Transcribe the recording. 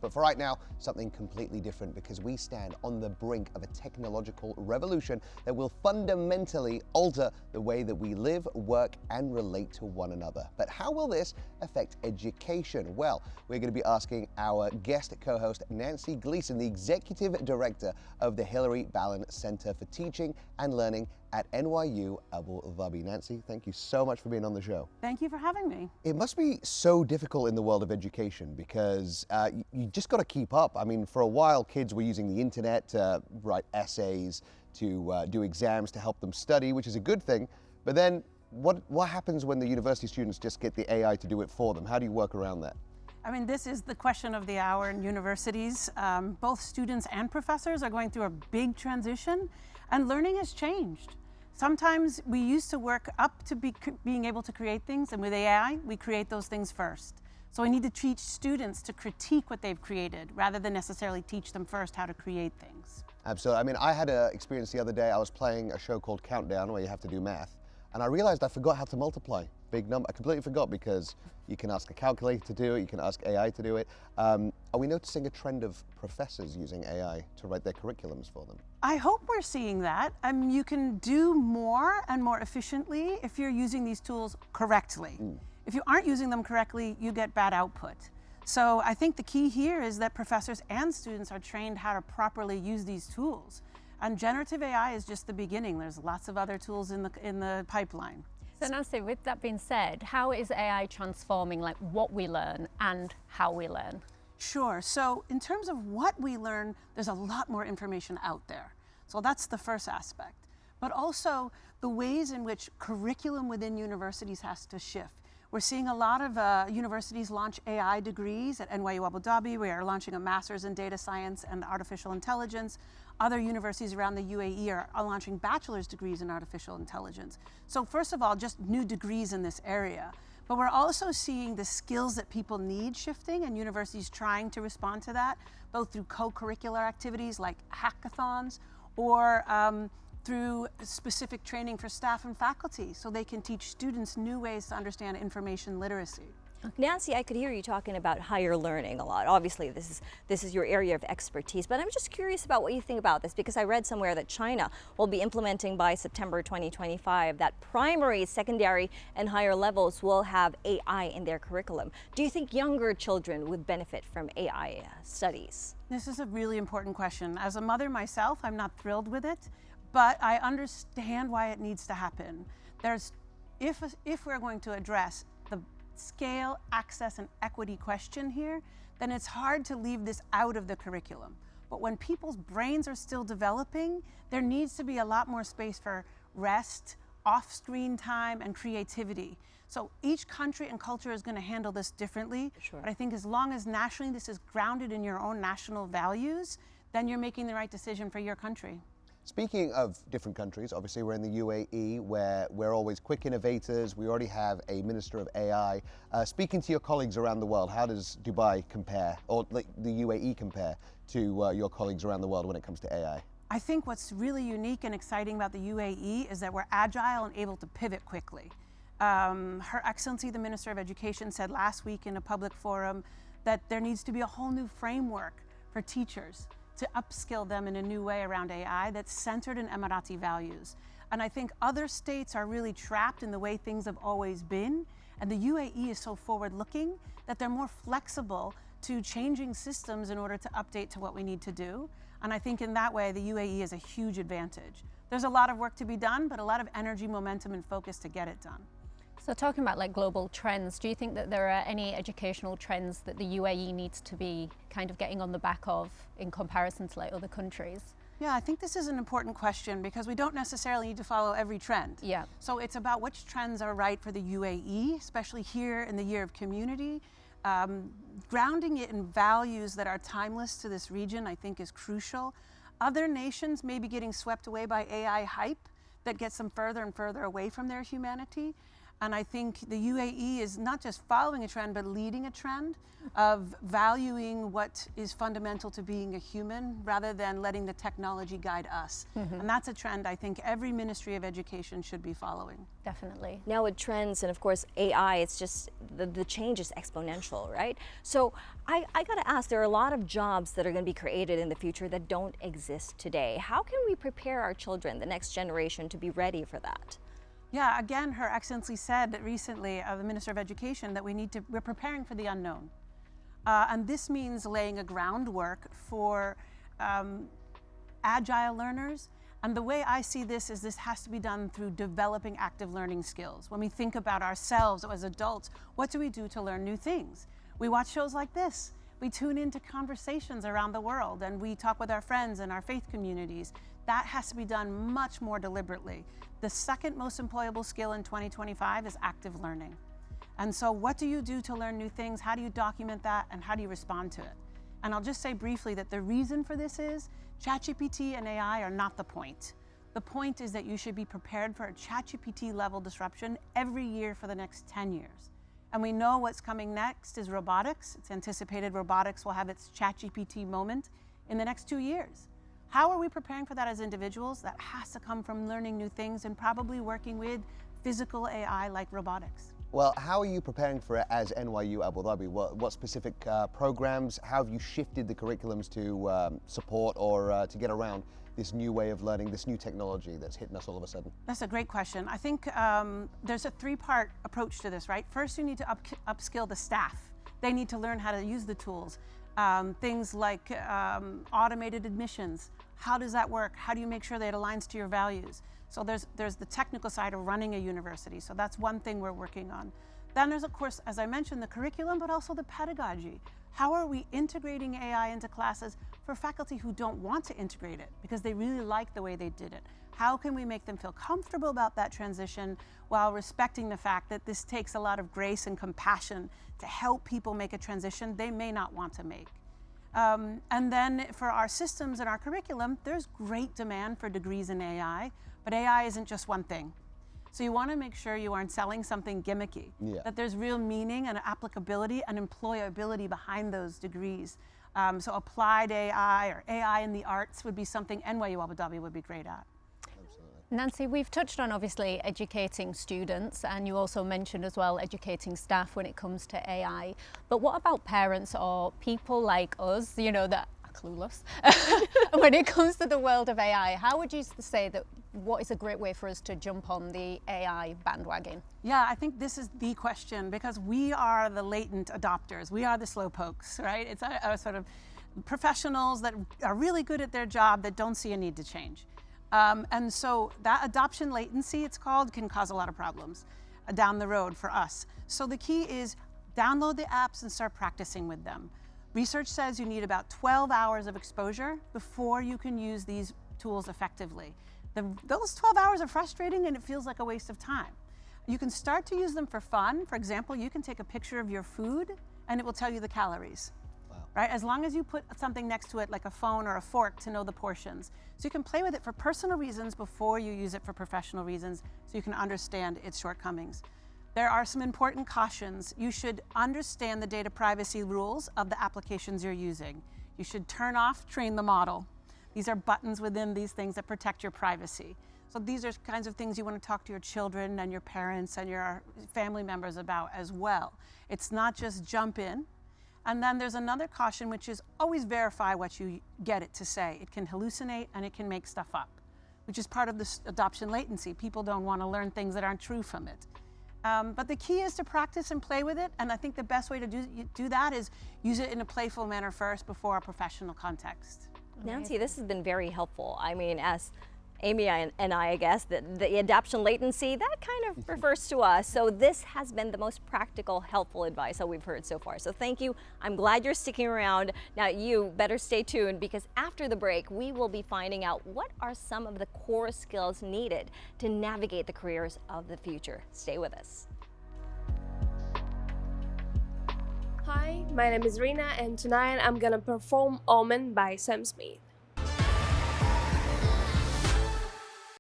But for right now, something completely different, because we stand on the brink of a technological revolution that will fundamentally alter the way that we live, work, and relate to one another. But how will this affect education? Well, we're going to be asking our guest co-host, Nancy Gleason, the Executive Director of the Hilary Ballon Center for Teaching and Learning at NYU Abu Dhabi. Nancy, thank you so much for being on the show. Thank you for having me. It must be so difficult in the world of education, because you just got to keep up. I mean, for a while, kids were using the internet to write essays, to do exams, to help them study, which is a good thing. But then what happens when the university students just get the AI to do it for them? How do you work around that? I mean, this is the question of the hour in universities. Both students and professors are going through a big transition, and learning has changed. Sometimes we used to work up to being able to create things, and with AI, we create those things first. So we need to teach students to critique what they've created, rather than necessarily teach them first how to create things. Absolutely. I mean, I had an experience the other day. I was playing a show called Countdown, where you have to do math, and I realized I forgot how to multiply big number. I completely forgot, because you can ask a calculator to do it, you can ask AI to do it. Are we noticing a trend of professors using AI to write their curriculums for them? I hope we're seeing that. You can do more and more efficiently if you're using these tools correctly. If you aren't using them correctly, you get bad output. So I think the key here is that professors and students are trained how to properly use these tools. And generative AI is just the beginning. There's lots of other tools in the pipeline. So Nancy, with that being said, how is AI transforming what we learn and how we learn? Sure. So in terms of what we learn, there's a lot more information out there. So that's the first aspect. But also the ways in which curriculum within universities has to shift. We're seeing a lot of universities launch AI degrees. At NYU Abu Dhabi, we are launching a master's in data science and artificial intelligence. Other universities around the UAE are launching bachelor's degrees in artificial intelligence. So first of all, just new degrees in this area. But we're also seeing the skills that people need shifting, and universities trying to respond to that, both through co-curricular activities like hackathons, or through specific training for staff and faculty, so they can teach students new ways to understand information literacy. Nancy, I could hear you talking about higher learning a lot. Obviously, this is your area of expertise, but I'm just curious about what you think about this, because I read somewhere that China will be implementing by September 2025 that primary, secondary, and higher levels will have AI in their curriculum. Do you think younger children would benefit from AI studies? This is a really important question. As a mother myself, I'm not thrilled with it, but I understand why it needs to happen. If we're going to address the scale, access, and equity question here, then it's hard to leave this out of the curriculum. But when people's brains are still developing, there needs to be a lot more space for rest, off-screen time, and creativity. So each country and culture is going to handle this differently. Sure. But I think as long as nationally this is grounded in your own national values, then you're making the right decision for your country. Speaking of different countries, obviously we're in the UAE, where we're always quick innovators. We already have a Minister of AI. Speaking to your colleagues around the world, how does Dubai compare, or the UAE compare to your colleagues around the world when it comes to AI? I think what's really unique and exciting about the UAE is that we're agile and able to pivot quickly. Her Excellency, the Minister of Education, said last week in a public forum that there needs to be a whole new framework for teachers to upskill them in a new way around AI that's centered in Emirati values. And I think other states are really trapped in the way things have always been, and the UAE is so forward-looking that they're more flexible to changing systems in order to update to what we need to do. And I think in that way, the UAE is a huge advantage. There's a lot of work to be done, but a lot of energy, momentum, and focus to get it done. So talking about global trends, do you think that there are any educational trends that the UAE needs to be kind of getting on the back of in comparison to other countries? Yeah, I think this is an important question, because we don't necessarily need to follow every trend. Yeah. So it's about which trends are right for the UAE, especially here in the Year of Community. Grounding it in values that are timeless to this region, I think, is crucial. Other nations may be getting swept away by AI hype that gets them further and further away from their humanity. And I think the UAE is not just following a trend, but leading a trend of valuing what is fundamental to being a human rather than letting the technology guide us. And that's a trend I think every Ministry of Education should be following. Definitely. Now with trends and of course AI, it's just the change is exponential, right? So I got to ask, there are a lot of jobs that are going to be created in the future that don't exist today. How can we prepare our children, the next generation, to be ready for that? Yeah, again, Her Excellency said that recently, the Minister of Education, that we're preparing for the unknown. And this means laying a groundwork for agile learners. And the way I see this is this has to be done through developing active learning skills. When we think about ourselves as adults, what do we do to learn new things? We watch shows like this. We tune into conversations around the world, and we talk with our friends and our faith communities. That has to be done much more deliberately. The second most employable skill in 2025 is active learning. And so what do you do to learn new things? How do you document that? And how do you respond to it? And I'll just say briefly that the reason for this is ChatGPT and AI are not the point. The point is that you should be prepared for a ChatGPT level disruption every year for the next 10 years. And we know what's coming next is robotics. It's anticipated robotics will have its ChatGPT moment in the next 2 years. How are we preparing for that as individuals? That has to come from learning new things and probably working with physical AI like robotics. Well, how are you preparing for it as NYU Abu Dhabi? What specific programs, how have you shifted the curriculums to support or to get around this new way of learning, this new technology that's hitting us all of a sudden? That's a great question. I think there's a three-part approach to this, right? First, you need to upskill the staff. They need to learn how to use the tools. Things like automated admissions. How does that work? How do you make sure that it aligns to your values? So there's the technical side of running a university. So that's one thing we're working on. Then there's, of course, as I mentioned, the curriculum, but also the pedagogy. How are we integrating AI into classes for faculty who don't want to integrate it because they really like the way they did it? How can we make them feel comfortable about that transition while respecting the fact that this takes a lot of grace and compassion to help people make a transition they may not want to make? And then for our systems and our curriculum, there's great demand for degrees in AI, but AI isn't just one thing. So you want to make sure you aren't selling something gimmicky, that there's real meaning and applicability and employability behind those degrees. So applied AI or AI in the arts would be something NYU Abu Dhabi would be great at. Nancy, we've touched on obviously educating students, and you also mentioned as well educating staff when it comes to AI. But what about parents or people like us, you know, that are clueless when it comes to the world of AI? How would you say that what is a great way for us to jump on the AI bandwagon? Yeah, I think this is the question because we are the latent adopters. We are the slowpokes, right? It's a sort of professionals that are really good at their job that don't see a need to change. And so that adoption latency, it's called, can cause a lot of problems down the road for us. So the key is download the apps and start practicing with them. Research says you need about 12 hours of exposure before you can use these tools effectively. Those 12 hours are frustrating and it feels like a waste of time. You can start to use them for fun. For example, you can take a picture of your food and it will tell you the calories. Right? As long as you put something next to it like a phone or a fork to know the portions. So you can play with it for personal reasons before you use it for professional reasons so you can understand its shortcomings. There are some important cautions. You should understand the data privacy rules of the applications you're using. You should turn off train the model. These are buttons within these things that protect your privacy. So these are kinds of things you want to talk to your children and your parents and your family members about as well. It's not just jump in. And then there's another caution, which is always verify what you get it to say. It can hallucinate and it can make stuff up, which is part of this adoption latency. People don't want to learn things that aren't true from it. But the key is to practice and play with it. And I think the best way to do that is use it in a playful manner first before a professional context. Nancy, this has been very helpful. I mean, as Amy and I guess, the adoption latency, that kind of refers to us. So this has been the most practical, helpful advice that we've heard so far. So thank you. I'm glad you're sticking around. Now you better stay tuned because after the break, we will be finding out what are some of the core skills needed to navigate the careers of the future. Stay with us. Hi, my name is Rina and tonight I'm gonna perform Omen by Sam Smith.